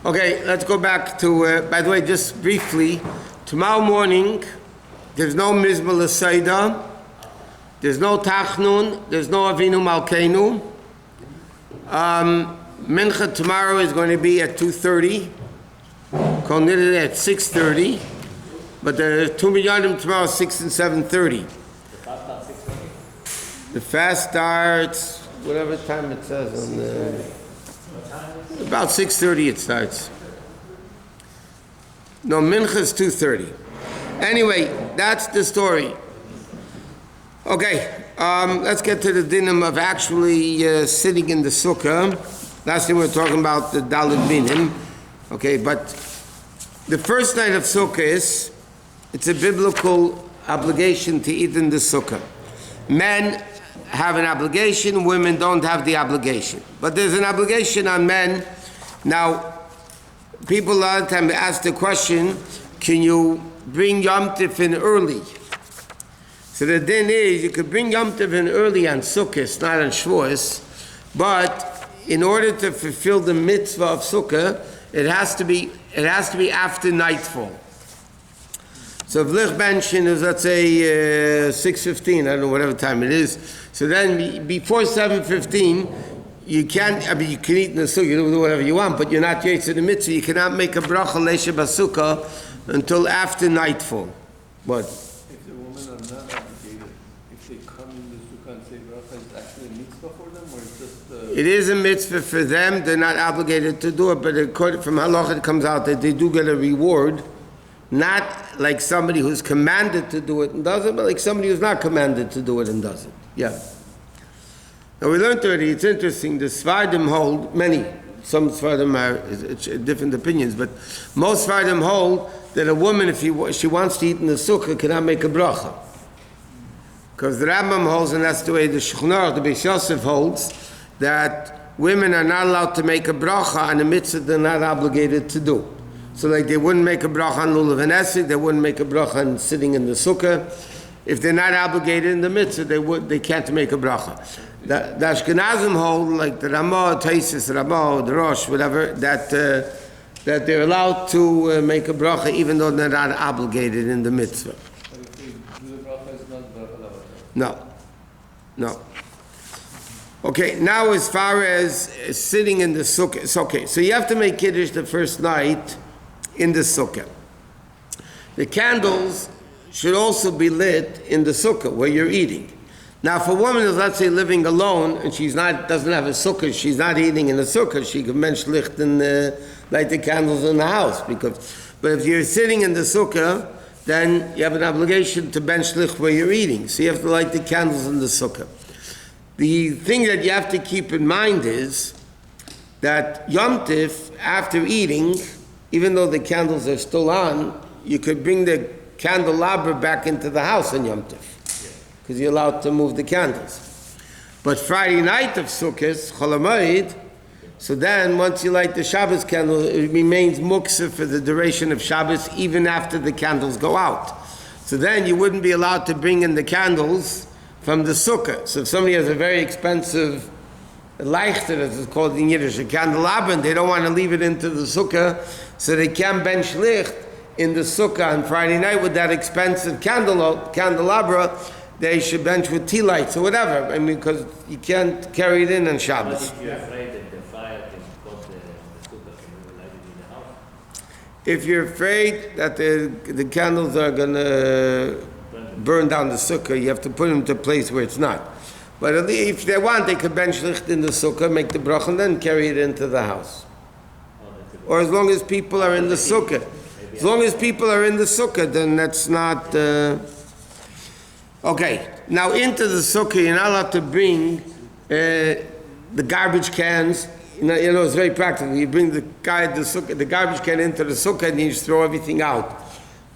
Okay, let's go back to, by the way, just briefly, tomorrow morning, there's no Mizbah L'Seida, there's no Tachnun, there's no Avinu Malkeinu. Mincha tomorrow is going to be at 2:30, Kol Nidre at 6:30, but the Tu Minyanim tomorrow is 6 and 7:30. The fast starts, whatever time it says on the... About 6:30 it starts. No, Mincha is 2:30. Anyway, that's the story. Okay, let's get to the dinim of actually sitting in the sukkah. Last time we were talking about the Dalit Binim. Okay, but the first night of sukkah is, it's a biblical obligation to eat in the sukkah. Men have an obligation, women don't have the obligation. But there's an obligation on men. Now, people a lot of times ask the question, can you bring Yom Tov in early? So the din is, you could bring Yom Tov in early on Sukkot, not on Shavuos, but in order to fulfill the mitzvah of Sukkah, it has to be after nightfall. So if Lich Benshin is, let's say, 6:15, I don't know, whatever time it is, so then before 7:15, you can't, I mean, you can eat in the sukkah, you can do whatever you want, but you're not yet to the mitzvah. You cannot make a bracha leisha b'sukkah until after nightfall. What? If the women are not obligated, if they come in the sukkah and say bracha, is it actually a mitzvah for them, or it's just... It is a mitzvah for them. They're not obligated to do it, but according from halacha it comes out that they do get a reward. Not like somebody who's commanded to do it and doesn't, but like somebody who's not commanded to do it and doesn't. Yeah. Now we learned already, it's interesting, the Sfardim hold, some Sfardim are different opinions, but most Sfardim hold that a woman, if she wants to eat in the sukkah, cannot make a bracha. Because the Rambam holds, and that's the way the Shulchan Aruch, the Bais Yosef holds, that women are not allowed to make a bracha on a mitzvah they're not obligated to do. So like they wouldn't make a bracha on lulav and esrog, they wouldn't make a bracha on sitting in the sukkah. If they're not obligated in the mitzvah, they can't make a bracha. The Ashkenazim hold, like the Ramah, Taisis, Ramah, the Rosh, whatever, that they're allowed to make a bracha even though they're not obligated in the mitzvah. But if they do the bracha, it's not bracha. No. Okay, now as far as sitting in the sukkah, it's okay. So you have to make Kiddush the first night in the sukkah. The candles should also be lit in the sukkah where you're eating. Now, if a woman is, let's say, living alone and doesn't have a sukkah, she's not eating in the sukkah, she can bench licht and light the candles in the house. But if you're sitting in the sukkah, then you have an obligation to bench licht where you're eating. So you have to light the candles in the sukkah. The thing that you have to keep in mind is that Yom Tov, after eating, even though the candles are still on, you could bring the candelabra back into the house on Yom Tov, because you're allowed to move the candles. But Friday night of Sukkot, Chol HaMoed, so then once you light the Shabbos candle, it remains muktzah for the duration of Shabbos, even after the candles go out. So then you wouldn't be allowed to bring in the candles from the sukkah. So if somebody has a very expensive leichter, as it's called in Yiddish, a candelabra, and they don't want to leave it into the sukkah, so they can bench licht in the sukkah on Friday night with that expensive candelabra, they should bench with tea lights or whatever. I mean, because you can't carry it in on Shabbos. But if you're afraid that the fire can cause the sukkah, can you light it in the house? If you're afraid that the candles are going to burn down the sukkah, you have to put them to a place where it's not. But if they want, they could bench licht in the sukkah, make the bracha, and then carry it into the house. Or as long as people are in the sukkah. As long as people are in the sukkah, then that's not... Okay, now into the sukkah, you're not allowed to bring the garbage cans. You know, it's very practical. You bring the garbage can into the sukkah, and you just throw everything out.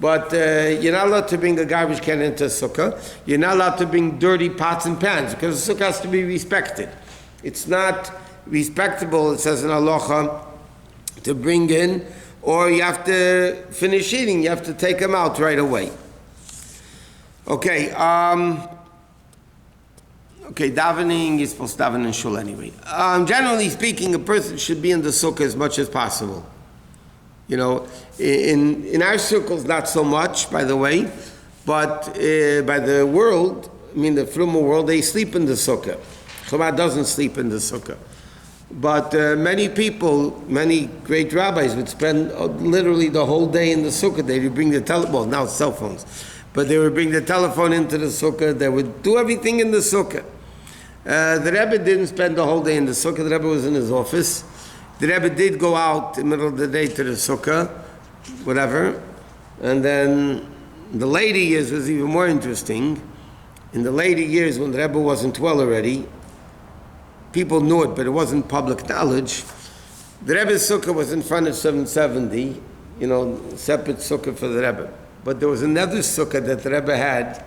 But you're not allowed to bring a garbage can into a sukkah. You're not allowed to bring dirty pots and pans, because the sukkah has to be respected. It's not respectable, it says in halacha, to bring in, or you have to finish eating, you have to take them out right away. Okay, Okay, davening, you're supposed to daven in shul anyway. Generally speaking, a person should be in the sukkah as much as possible. You know, in our circles, not so much, by the way, but by the world, I mean the Frumo world, they sleep in the sukkah. Chabad doesn't sleep in the sukkah. But many people, many great rabbis would spend literally the whole day in the sukkah. They would bring the telephone, now it's cell phones, but they would bring the telephone into the sukkah. They would do everything in the sukkah. The Rebbe didn't spend the whole day in the sukkah. The Rebbe was in his office. The Rebbe did go out in the middle of the day to the sukkah, whatever. And then the later years was even more interesting. In the later years, when the Rebbe wasn't well already, people knew it, but it wasn't public knowledge. The Rebbe's sukkah was in front of 770, separate sukkah for the Rebbe. But there was another sukkah that the Rebbe had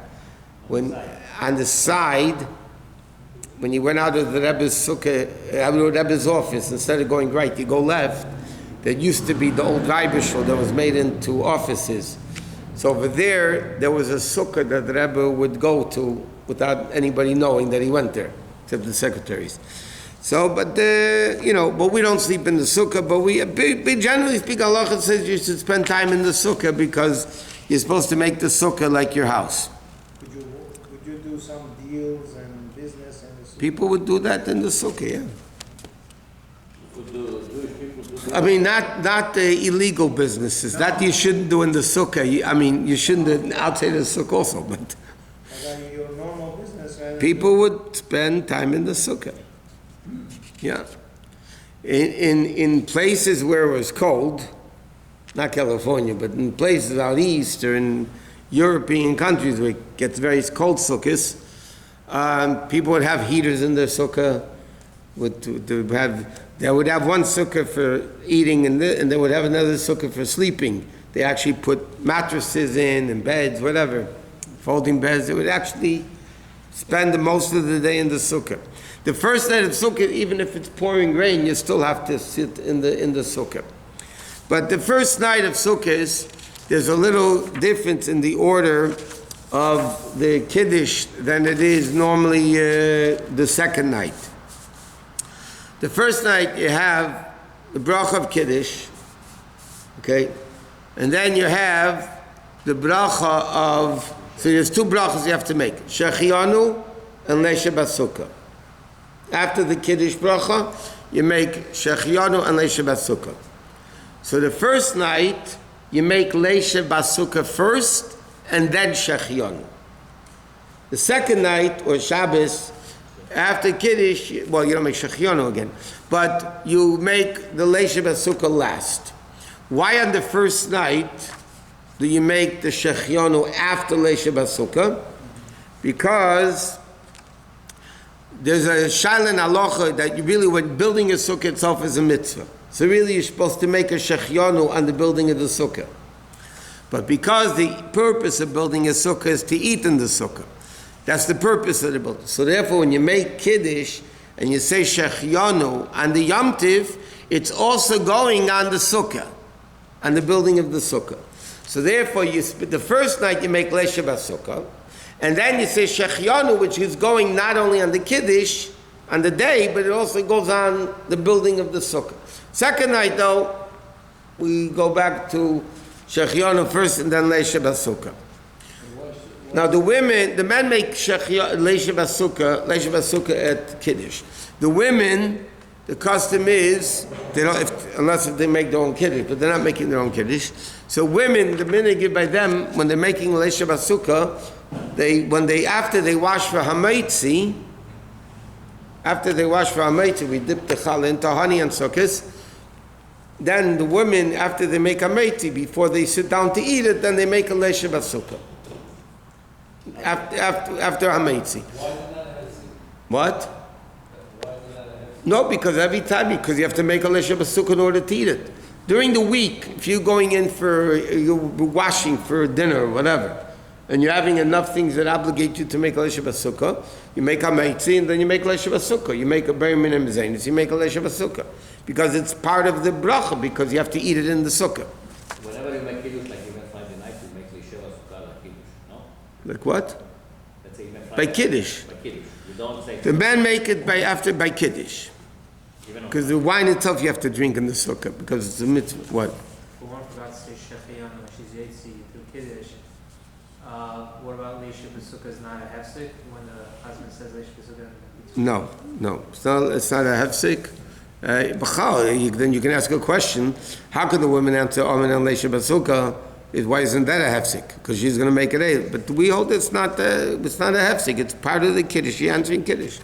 when on the side, when you went out of the Rebbe's sukkah, out of the Rebbe's office, instead of going right, you go left. That used to be the old Reibishal that was made into offices. So over there was a sukkah that the Rebbe would go to without anybody knowing that he went there, except the secretaries. So, but we don't sleep in the sukkah, but we generally speak, halacha says you should spend time in the sukkah because you're supposed to make the sukkah like your house. Would you do some deals and business in the sukkah? People would do that in the sukkah, yeah. Jewish people do I mean, not illegal businesses. That you shouldn't do in the sukkah. You shouldn't do outside the sukkah also, but Your normal business. people would spend time in the sukkah. Yeah. In places where it was cold, not California, but in places out east or in European countries where it gets very cold sukkahs, people would have heaters in their sukkah. They would have one sukkah for eating and they would have another sukkah for sleeping. They actually put mattresses in and beds, whatever, folding beds. They would actually spend the most of the day in the sukkah. The first night of sukkah, even if it's pouring rain, you still have to sit in the sukkah. But the first night of sukkahs, there's a little difference in the order of the kiddush than it is normally the second night. The first night you have the bracha of kiddush, okay, and then you have the bracha of. So there's two brachas you have to make: shechianu and leisha basukah. After the kiddush bracha, you make shechianu and leisha basukah. So the first night you make leisha basukah first, and then shechianu. The second night or Shabbos. After Kiddush, you don't make Shechianu again, but you make the Leisha Basukah last. Why on the first night do you make the Shechianu after Leisha Basukah? Because there's a Shailan halacha that you really, when building a sukkah itself is a mitzvah. So really you're supposed to make a Shechianu on the building of the sukkah. But because the purpose of building a sukkah is to eat in the sukkah, that's the purpose of the building. So therefore, when you make Kiddush and you say Shechianu on the Yom Tiv, it's also going on the Sukkah, on the building of the Sukkah. So therefore, the first night you make Leisha Basukah, and then you say Shechianu, which is going not only on the Kiddush, on the day, but it also goes on the building of the Sukkah. Second night, though, we go back to Shechianu first and then Leisha Basukah. Now the men make leisha basukah at Kiddush. The women, the custom is, unless they make their own Kiddush, but they're not making their own Kiddush. So women, the minhag by them, when they're making leisha basukah, after they wash for hamaitzi, we dip the challah into honey and sukkahs. Then the women, after they make hamaitzi, before they sit down to eat it, then they make a leisha basukah. After Hamaitzi. What? No, because every time, because you have to make a leisha basukah in order to eat it. During the week, if you're going in you're washing for dinner or whatever, and you're having enough things that obligate you to make a leisha basukah, you make Hamaitzi and then you make leisha basukah. You make a beri minim zaynis, you make a leisha basukah. Because it's part of the bracha, because you have to eat it in the sukkah. Whenever you make kiddush, like even Friday night, you make leisha basukah like kiddush, no? Like what? Let's say even By Friday Kiddush. By kiddush. You don't say. The men make it by Kiddush. Even on- Because the wine itself you have to drink in the sukkah, because it's a mitzvah. What? If one forgot to say Shechianu, she's Yetzi through Kiddush, what about Leisha B'Sukkah is not a hefsek when the husband says Leisha B'Sukkah? No. It's not a hefsek. B'chal, then you can ask a question. How can the woman answer Amen and Leisha B'Sukkah? Why isn't that a hefsek? Because she's going to make it a. But we hold it's not a hefsek. It's part of the Kiddush. She's answering Kiddush.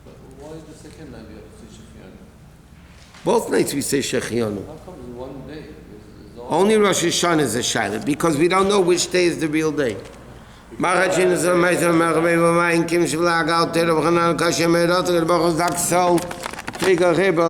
But why is the second night we have to say Shechianu? Both nights we say Shechianu. How come in one day? It's all Only Rosh Hashanah is a shayla because we don't know which day is the real day. Marachin is a meister Marabei Mamayim Kim Shvlag out there of Hanan Kashem Erot the Baruch Zakso Trigger Rebel